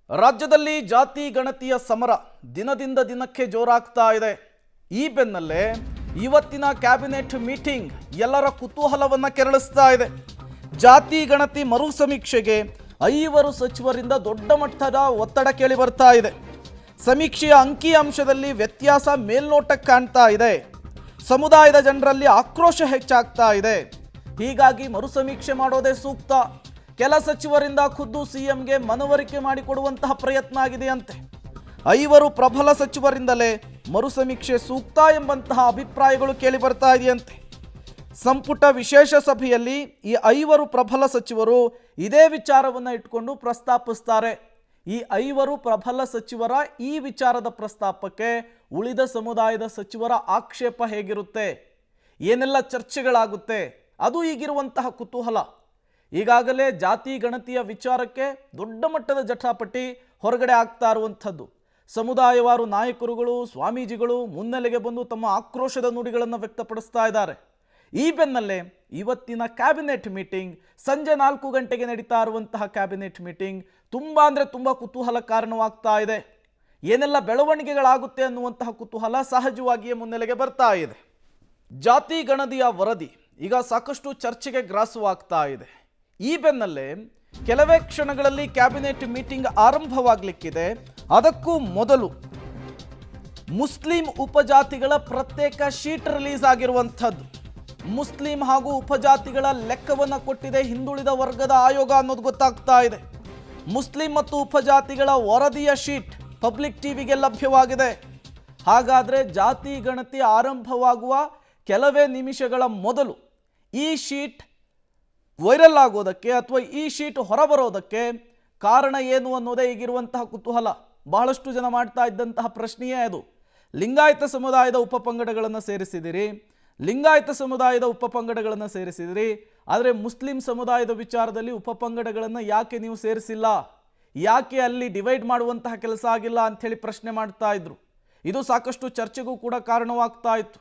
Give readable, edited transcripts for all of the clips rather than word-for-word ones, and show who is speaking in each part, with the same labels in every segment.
Speaker 1: ರಾಜ್ಯದಲ್ಲಿ ಜಾತಿ ಗಣತಿಯ ಸಮರ ದಿನದಿಂದ ದಿನಕ್ಕೆ ಜೋರಾಗ್ತಾ ಇದೆ. ಈ ಬೆನ್ನಲ್ಲೇ ಇವತ್ತಿನ ಕ್ಯಾಬಿನೆಟ್ ಮೀಟಿಂಗ್ ಎಲ್ಲರ ಕುತೂಹಲವನ್ನ ಕೆರಳಿಸ್ತಾ ಇದೆ. ಜಾತಿ ಗಣತಿ ಮರು ಸಮೀಕ್ಷೆಗೆ 5 ಸಚಿವರಿಂದ ದೊಡ್ಡ ಮಟ್ಟದ ಒತ್ತಡ ಕೇಳಿ ಬರ್ತಾ ಇದೆ. ಸಮೀಕ್ಷೆಯ ಅಂಕಿಅಂಶದಲ್ಲಿ ವ್ಯತ್ಯಾಸ ಮೇಲ್ನೋಟಕ್ಕೆ ಕಾಣ್ತಾ ಇದೆ. ಸಮುದಾಯದ ಜನರಲ್ಲಿ ಆಕ್ರೋಶ ಹೆಚ್ಚಾಗ್ತಾ ಇದೆ. ಹೀಗಾಗಿ ಮರು ಸಮೀಕ್ಷೆ ಮಾಡೋದೇ ಸೂಕ್ತ. ಕೆಲ ಸಚಿವರಿಂದ ಖುದ್ದು ಸಿಎಂಗೆ ಮನವರಿಕೆ ಮಾಡಿಕೊಡುವಂತಹ ಪ್ರಯತ್ನ ಆಗಿದೆಯಂತೆ. 5 ಪ್ರಬಲ ಸಚಿವರಿಂದಲೇ ಮರು ಸಮೀಕ್ಷೆ ಸೂಕ್ತ ಎಂಬಂತಹ ಅಭಿಪ್ರಾಯಗಳು ಕೇಳಿ ಬರ್ತಾ ಇದೆಯಂತೆ. ಸಂಪುಟ ವಿಶೇಷ ಸಭೆಯಲ್ಲಿ ಈ 5 ಪ್ರಬಲ ಸಚಿವರು ಇದೇ ವಿಚಾರವನ್ನು ಇಟ್ಕೊಂಡು ಪ್ರಸ್ತಾಪಿಸ್ತಾರೆ. ಈ 5 ಪ್ರಬಲ ಸಚಿವರ ಈ ವಿಚಾರದ ಪ್ರಸ್ತಾಪಕ್ಕೆ ಉಳಿದ ಸಮುದಾಯದ ಸಚಿವರ ಆಕ್ಷೇಪ ಹೇಗಿರುತ್ತೆ, ಏನೆಲ್ಲ ಚರ್ಚೆಗಳಾಗುತ್ತೆ, ಅದು ಈಗಿರುವಂತಹ ಕುತೂಹಲ. ಈಗಾಗಲೇ ಜಾತಿ ಗಣತಿಯ ವಿಚಾರಕ್ಕೆ ದೊಡ್ಡ ಮಟ್ಟದ ಜಟಾಪಟಿ ಹೊರಗಡೆ ಆಗ್ತಾ ಇರುವಂಥದ್ದು. ಸಮುದಾಯವಾರು ನಾಯಕರುಗಳು, ಸ್ವಾಮೀಜಿಗಳು ಮುನ್ನೆಲೆಗೆ ಬಂದು ತಮ್ಮ ಆಕ್ರೋಶದ ನುಡಿಗಳನ್ನು ವ್ಯಕ್ತಪಡಿಸ್ತಾ ಇದ್ದಾರೆ. ಈ ಬೆನ್ನಲ್ಲೇ ಇವತ್ತಿನ ಕ್ಯಾಬಿನೆಟ್ ಮೀಟಿಂಗ್, ಸಂಜೆ 4 ಗಂಟೆಗೆ ನಡೀತಾ ಇರುವಂತಹ ಕ್ಯಾಬಿನೆಟ್ ಮೀಟಿಂಗ್ ತುಂಬ ಕುತೂಹಲ ಕಾರಣವಾಗ್ತಾ ಇದೆ. ಏನೆಲ್ಲ ಬೆಳವಣಿಗೆಗಳಾಗುತ್ತೆ ಅನ್ನುವಂತಹ ಕುತೂಹಲ ಸಹಜವಾಗಿಯೇ ಮುನ್ನೆಲೆಗೆ ಬರ್ತಾ ಇದೆ. ಜಾತಿ ಗಣತಿಯ ವರದಿ ಈಗ ಸಾಕಷ್ಟು ಚರ್ಚೆಗೆ ಗ್ರಾಸವಾಗ್ತಾ ಇದೆ. ಈ ಬೆನ್ನಲ್ಲೇ ಕೆಲವೇ ಕ್ಷಣಗಳಲ್ಲಿ ಕ್ಯಾಬಿನೆಟ್ ಮೀಟಿಂಗ್ ಆರಂಭವಾಗಲಿಕ್ಕಿದೆ. ಅದಕ್ಕೂ ಮೊದಲು ಮುಸ್ಲಿಂ ಉಪಜಾತಿಗಳ ಪ್ರತ್ಯೇಕ ಶೀಟ್ ರಿಲೀಸ್ ಆಗಿರುವಂಥದ್ದು. ಮುಸ್ಲಿಂ ಹಾಗೂ ಉಪಜಾತಿಗಳ ಲೆಕ್ಕವನ್ನು ಕೊಟ್ಟಿದೆ ಹಿಂದುಳಿದ ವರ್ಗದ ಆಯೋಗ ಅನ್ನೋದು ಗೊತ್ತಾಗ್ತಾ ಇದೆ. ಮುಸ್ಲಿಂ ಮತ್ತು ಉಪಜಾತಿಗಳ ವರದಿಯ ಶೀಟ್ ಪಬ್ಲಿಕ್ ಟಿವಿಗೆ ಲಭ್ಯವಾಗಿದೆ. ಹಾಗಾದರೆ ಜಾತಿ ಗಣತಿ ಆರಂಭವಾಗುವ ಕೆಲವೇ ನಿಮಿಷಗಳ ಮೊದಲು ಈ ಶೀಟ್ ವೈರಲ್ ಆಗೋದಕ್ಕೆ ಅಥವಾ ಈ ಶೀಟ್ ಹೊರಬರೋದಕ್ಕೆ ಕಾರಣ ಏನು ಅನ್ನೋದೇ ಈಗಿರುವಂತಹ ಕುತೂಹಲ. ಬಹಳಷ್ಟು ಜನ ಮಾಡ್ತಾ ಇದ್ದಂತಹ ಪ್ರಶ್ನೆಯೇ ಅದು. ಲಿಂಗಾಯತ ಸಮುದಾಯದ ಉಪಪಂಗಡಗಳನ್ನು ಸೇರಿಸಿದಿರಿ, ಆದರೆ ಮುಸ್ಲಿಂ ಸಮುದಾಯದ ವಿಚಾರದಲ್ಲಿ ಉಪಪಂಗಡಗಳನ್ನು ಯಾಕೆ ನೀವು ಸೇರಿಸಿಲ್ಲ, ಯಾಕೆ ಅಲ್ಲಿ ಡಿವೈಡ್ ಮಾಡುವಂತಹ ಕೆಲಸ ಆಗಿಲ್ಲ ಅಂಥೇಳಿ ಪ್ರಶ್ನೆ ಮಾಡ್ತಾ ಇದ್ರು. ಇದು ಸಾಕಷ್ಟು ಚರ್ಚೆಗೂ ಕೂಡ ಕಾರಣವಾಗ್ತಾ ಇತ್ತು.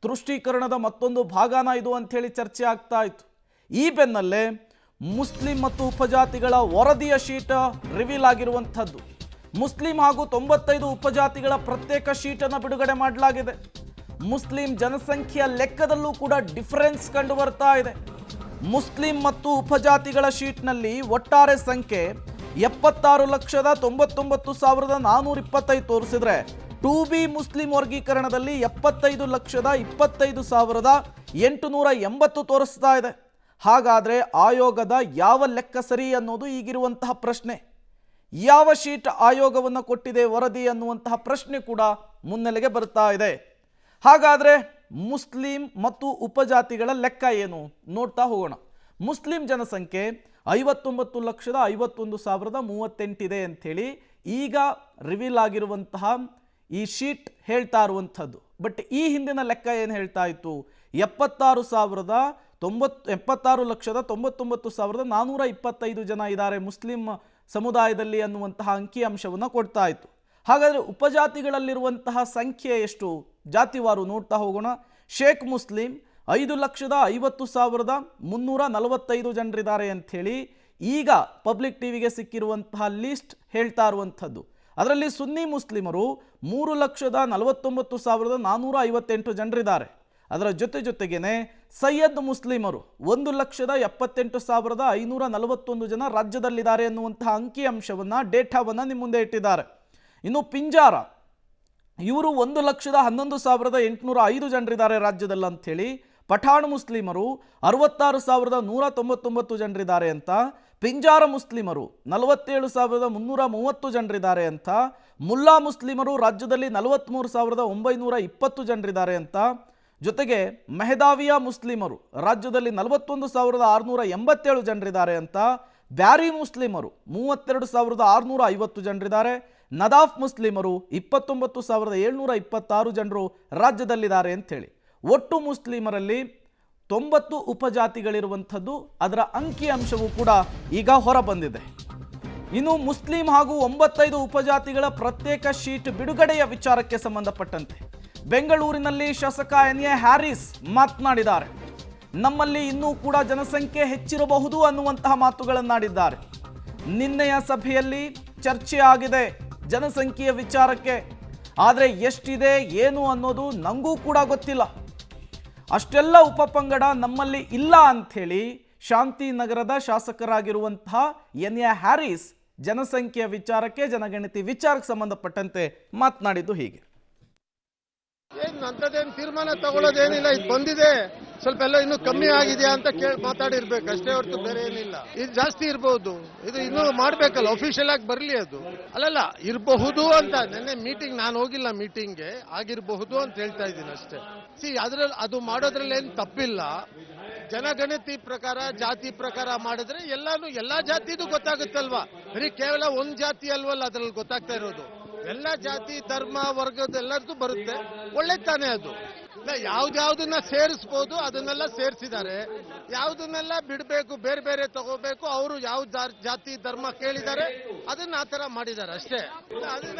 Speaker 1: ತುಷ್ಟೀಕರಣದ ಮತ್ತೊಂದು ಭಾಗನ ಇದು ಅಂಥೇಳಿ ಚರ್ಚೆ ಆಗ್ತಾ ಇತ್ತು. ಈ ಬೆನ್ನಲ್ಲೇ ಮುಸ್ಲಿಂ ಮತ್ತು ಉಪಜಾತಿಗಳ ವರದಿಯ ಶೀಟ್ ರಿವೀಲ್ ಆಗಿರುವಂಥದ್ದು. ಮುಸ್ಲಿಂ ಹಾಗೂ 95 ಉಪಜಾತಿಗಳ ಪ್ರತ್ಯೇಕ ಶೀಟನ್ನು ಬಿಡುಗಡೆ ಮಾಡಲಾಗಿದೆ. ಮುಸ್ಲಿಂ ಜನಸಂಖ್ಯೆಯ ಲೆಕ್ಕದಲ್ಲೂ ಕೂಡ ಡಿಫರೆನ್ಸ್ ಕಂಡು ಬರ್ತಾ ಇದೆ. ಮುಸ್ಲಿಂ ಮತ್ತು ಉಪಜಾತಿಗಳ ಶೀಟ್ನಲ್ಲಿ ಒಟ್ಟಾರೆ ಸಂಖ್ಯೆ 76,99,425 ತೋರಿಸಿದ್ರೆ 2B ಮುಸ್ಲಿಂ ವರ್ಗೀಕರಣದಲ್ಲಿ 75,25,880 ತೋರಿಸ್ತಾ ಇದೆ. ಹಾಗಾದರೆ ಆಯೋಗದ ಯಾವ ಲೆಕ್ಕ ಸರಿ ಅನ್ನೋದು ಈಗಿರುವಂತಹ ಪ್ರಶ್ನೆ. ಯಾವ ಶೀಟ್ ಆಯೋಗವನ್ನು ಕೊಟ್ಟಿದೆ ವರದಿ ಅನ್ನುವಂತಹ ಪ್ರಶ್ನೆ ಕೂಡ ಮುನ್ನೆಲೆಗೆ ಬರ್ತಾ ಇದೆ. ಹಾಗಾದರೆ ಮುಸ್ಲಿಂ ಮತ್ತು ಉಪಜಾತಿಗಳ ಲೆಕ್ಕ ಏನು ನೋಡ್ತಾ ಹೋಗೋಣ. ಮುಸ್ಲಿಂ ಜನಸಂಖ್ಯೆ 59,51,038 ಇದೆ ಅಂಥೇಳಿ ಈಗ ರಿವೀಲ್ ಆಗಿರುವಂತಹ ಈ ಶೀಟ್ ಹೇಳ್ತಾ ಇರುವಂಥದ್ದು. ಬಟ್ ಈ ಹಿಂದಿನ ಲೆಕ್ಕ ಏನು ಹೇಳ್ತಾ ಇತ್ತು, 76,99,425 ಜನ ಇದ್ದಾರೆ ಮುಸ್ಲಿಂ ಸಮುದಾಯದಲ್ಲಿ ಅನ್ನುವಂತಹ ಅಂಕಿಅಂಶವನ್ನು ಕೊಡ್ತಾ ಇತ್ತು. ಹಾಗಾದರೆ ಉಪಜಾತಿಗಳಲ್ಲಿರುವಂತಹ ಸಂಖ್ಯೆ ಎಷ್ಟು ಜಾತಿವಾರು ನೋಡ್ತಾ ಹೋಗೋಣ. ಶೇಖ್ ಮುಸ್ಲಿಂ 5,50,345 ಜನರಿದ್ದಾರೆ ಅಂಥೇಳಿ ಈಗ ಪಬ್ಲಿಕ್ ಟಿವಿಗೆ ಸಿಕ್ಕಿರುವಂತಹ ಲಿಸ್ಟ್ ಹೇಳ್ತಾ ಇರುವಂಥದ್ದು. ಅದರಲ್ಲಿ ಸುನ್ನಿ ಮುಸ್ಲಿಮರು 3,49,458 ಜನರಿದ್ದಾರೆ. ಅದರ ಜೊತೆಗೇನೆ ಸಯ್ಯದ್ ಮುಸ್ಲಿಮರು 1,78,541 ಜನ ರಾಜ್ಯದಲ್ಲಿದ್ದಾರೆ ಎನ್ನುವಂತಹ ಅಂಕಿಅಂಶವನ್ನು ಡೇಟಾವನ್ನು ನಿಮ್ಮ ಮುಂದೆ ಇಟ್ಟಿದ್ದಾರೆ. ಇನ್ನು ಪಿಂಜಾರ ಇವರು 1,11,805 ಜನರಿದ್ದಾರೆ ರಾಜ್ಯದಲ್ಲಿ ಅಂಥೇಳಿ. ಪಠಾಣ್ ಮುಸ್ಲಿಮರು 66,199 ಜನರಿದ್ದಾರೆ ಅಂತ. ಪಿಂಜಾರ ಮುಸ್ಲಿಮರು 47,330 ಜನರಿದ್ದಾರೆ ಅಂತ. ಮುಲ್ಲಾ ಮುಸ್ಲಿಮರು ರಾಜ್ಯದಲ್ಲಿ 43,920 ಜನರಿದ್ದಾರೆ ಅಂತ. ಜೊತೆಗೆ ಮೆಹದಾವಿಯಾ ಮುಸ್ಲಿಮರು ರಾಜ್ಯದಲ್ಲಿ 41,687 ಜನರಿದ್ದಾರೆ ಅಂತ. ಬ್ಯಾರಿ ಮುಸ್ಲಿಮರು 32,650 ಜನರಿದ್ದಾರೆ. ನದಾಫ್ ಮುಸ್ಲಿಮರು 29,726 ಜನರು ರಾಜ್ಯದಲ್ಲಿದ್ದಾರೆ ಅಂಥೇಳಿ. ಒಟ್ಟು ಮುಸ್ಲಿಮರಲ್ಲಿ 90 ಉಪಜಾತಿಗಳಿರುವಂಥದ್ದು ಅದರ ಅಂಕಿಅಂಶವೂ ಕೂಡ ಈಗ ಹೊರಬಂದಿದೆ. ಇನ್ನು ಮುಸ್ಲಿಂ ಹಾಗೂ 95 ಉಪಜಾತಿಗಳ ಪ್ರತ್ಯೇಕ ಶೀಟ್ ಬಿಡುಗಡೆಯ ವಿಚಾರಕ್ಕೆ ಸಂಬಂಧಪಟ್ಟಂತೆ ಬೆಂಗಳೂರಿನಲ್ಲಿ ಶಾಸಕ ಎನ್.ಎ. ಹ್ಯಾರಿಸ್ ಮಾತನಾಡಿದ್ದಾರೆ. ನಮ್ಮಲ್ಲಿ ಇನ್ನೂ ಕೂಡ ಜನಸಂಖ್ಯೆ ಹೆಚ್ಚಿರಬಹುದು ಅನ್ನುವಂತಹ ಮಾತುಗಳನ್ನಾಡಿದ್ದಾರೆ. ನಿನ್ನೆಯ ಸಭೆಯಲ್ಲಿ ಚರ್ಚೆ ಆಗಿದೆ ಜನಸಂಖ್ಯೆಯ ವಿಚಾರಕ್ಕೆ. ಆದರೆ ಎಷ್ಟಿದೆ ಏನು ಅನ್ನೋದು ನನಗೂ ಕೂಡ ಗೊತ್ತಿಲ್ಲ. ಅಷ್ಟೆಲ್ಲ ಉಪಪಂಗಡ ನಮ್ಮಲ್ಲಿ ಇಲ್ಲ ಅಂಥೇಳಿ ಶಾಂತಿನಗರದ ಶಾಸಕರಾಗಿರುವಂತಹ ಎನ್.ಎ. ಹ್ಯಾರಿಸ್ ಜನಸಂಖ್ಯೆಯ ವಿಚಾರಕ್ಕೆ, ಜನಗಣತಿ ವಿಚಾರಕ್ಕೆ ಸಂಬಂಧಪಟ್ಟಂತೆ ಮಾತನಾಡಿದ್ದು ಹೀಗೆ.
Speaker 2: ಅಂಥದ್ದೇನು ತೀರ್ಮಾನ ತಗೊಳ್ಳೋದೇನಿಲ್ಲ. ಇದು ಬಂದಿದೆ, ಸ್ವಲ್ಪ ಎಲ್ಲ ಇನ್ನೂ ಕಮ್ಮಿ ಆಗಿದೆಯಾ ಅಂತ ಕೇಳಿ ಮಾತಾಡಿರ್ಬೇಕು ಅಷ್ಟೇ ಹೊರತು ಬೇರೆ ಏನಿಲ್ಲ. ಇದು ಜಾಸ್ತಿ ಇರಬಹುದು, ಇದು ಇನ್ನೂ ಮಾಡ್ಬೇಕಲ್ಲ, ಅಫಿಷಿಯಲ್ ಆಗಿ ಬರಲಿ ಅದು. ಅಲ್ಲಲ್ಲ, ಇರಬಹುದು ಅಂತ ನೆನ್ನೆ ಮೀಟಿಂಗ್, ನಾನು ಹೋಗಿಲ್ಲ ಮೀಟಿಂಗ್ಗೆ, ಆಗಿರಬಹುದು ಅಂತ ಹೇಳ್ತಾ ಇದ್ದೀನಿ ಅಷ್ಟೇ. ಅದ್ರಲ್ಲಿ ಅದು ಮಾಡೋದ್ರಲ್ಲಿ ಏನು ತಪ್ಪಿಲ್ಲ. ಜನಗಣತಿ ಪ್ರಕಾರ, ಜಾತಿ ಪ್ರಕಾರ ಮಾಡಿದ್ರೆ ಎಲ್ಲಾ ಜಾತಿದು ಗೊತ್ತಾಗುತ್ತಲ್ವಾ. ಬರೀ ಕೇವಲ ಒಂದ್ ಜಾತಿ ಅಲ್ವಲ್ಲ ಅದ್ರಲ್ಲಿ ಗೊತ್ತಾಗ್ತಾ ಇರೋದು. ಎಲ್ಲ ಜಾತಿ, ಧರ್ಮ, ವರ್ಗದ ಎಲ್ಲರದ್ದು ಬರುತ್ತೆ. ಒಳ್ಳೆ ತಾನೇ ಅದು. ಯಾವ್ದಾವ್ದನ್ನ ಸೇರಿಸಬಹುದು ಅದನ್ನೆಲ್ಲ ಸೇರಿಸಿದ್ದಾರೆ. ಯಾವ್ದನ್ನೆಲ್ಲ ಬಿಡಬೇಕು, ಬೇರೆ ಬೇರೆ ತಗೋಬೇಕು, ಅವರು ಯಾವ ಜಾತಿ ಧರ್ಮ ಕೇಳಿದ್ದಾರೆ ಅದನ್ನ ಆತರ ಮಾಡಿದ್ದಾರೆ ಅಷ್ಟೇ. ಅದನ್ನ